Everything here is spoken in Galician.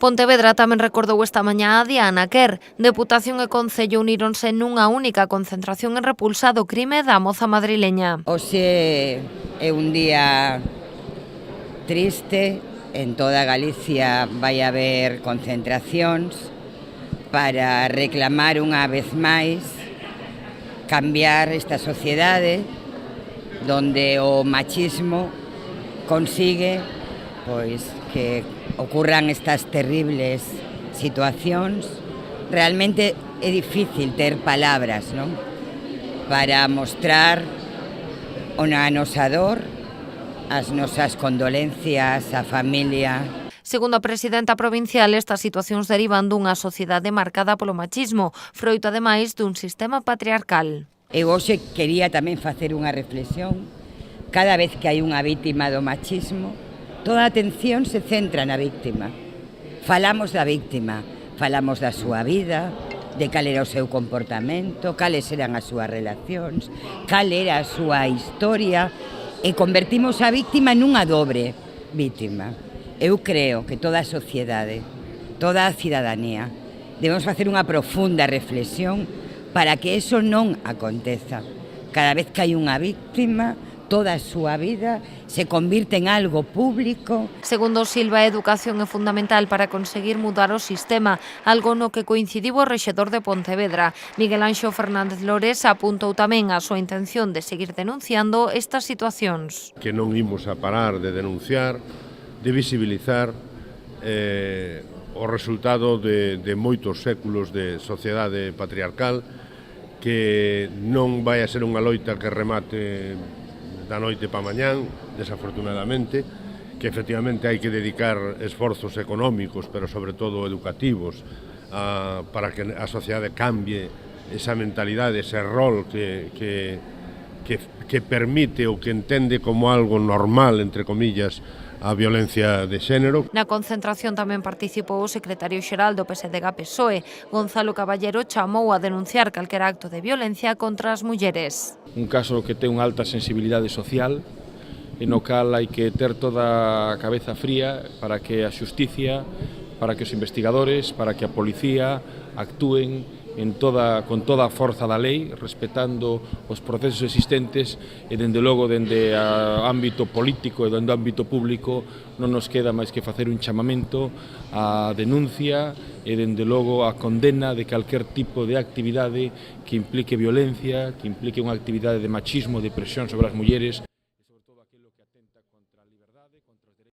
Pontevedra tamén recordou esta mañá a Diana Quer. Deputación e Concello uníronse nunha única concentración en repulsa do crime da moza madrileña. Hoxe é un día triste, en toda Galicia vai haber concentracións para reclamar unha vez máis cambiar esta sociedade donde o machismo consigue pois que ocurran estas terribles situacións. Realmente é difícil ter palabras, non? Para mostrar a nosa dor, as nosas condolencias á familia. Segundo a presidenta provincial, estas situacións derivan dunha sociedade marcada polo machismo, froito ademais dun sistema patriarcal. Eu hoxe quería tamén facer unha reflexión. Cada vez que hai unha vítima do machismo, toda a atención se centra na vítima. Falamos da vítima, falamos da súa vida, de cal era o seu comportamento, cales eran as súas relacións, cal era a súa historia, e convertimos a vítima nunha dobre vítima. Eu creo que toda a sociedade, toda a cidadanía, debemos facer unha profunda reflexión para que eso non aconteza. Cada vez que hai unha vítima, toda a súa vida se convirte en algo público. Segundo Silva, a educación é fundamental para conseguir mudar o sistema, algo no que coincidiu o rexedor de Pontevedra. Miguel Anxo Fernández Lores apuntou tamén a súa intención de seguir denunciando estas situacións. Que non imos a parar de denunciar, de visibilizar o resultado de moitos séculos de sociedade patriarcal, que non vai a ser unha loita que remate da noite pa mañán, desafortunadamente, que efectivamente hai que dedicar esforzos económicos, pero sobre todo educativos, para que a sociedade cambie esa mentalidade, ese rol que permite ou que entende como algo normal, entre comillas, a violencia de xénero. Na concentración tamén participou o secretario xeral do PSDG-PSOE. Gonzalo Caballero chamou a denunciar calquera acto de violencia contra as mulleres. Un caso que ten unha alta sensibilidade social, e no cal hai que ter toda a cabeza fría para que a xusticia, para que os investigadores, para que a policía actúen con toda a forza da lei, respetando os procesos existentes, e dende logo dende o ámbito político e dende o ámbito público non nos queda máis que facer un chamamento á denuncia e dende logo a condena de calquer tipo de actividade que implique violencia, que implique unha actividade de machismo, de presión sobre as mulleres.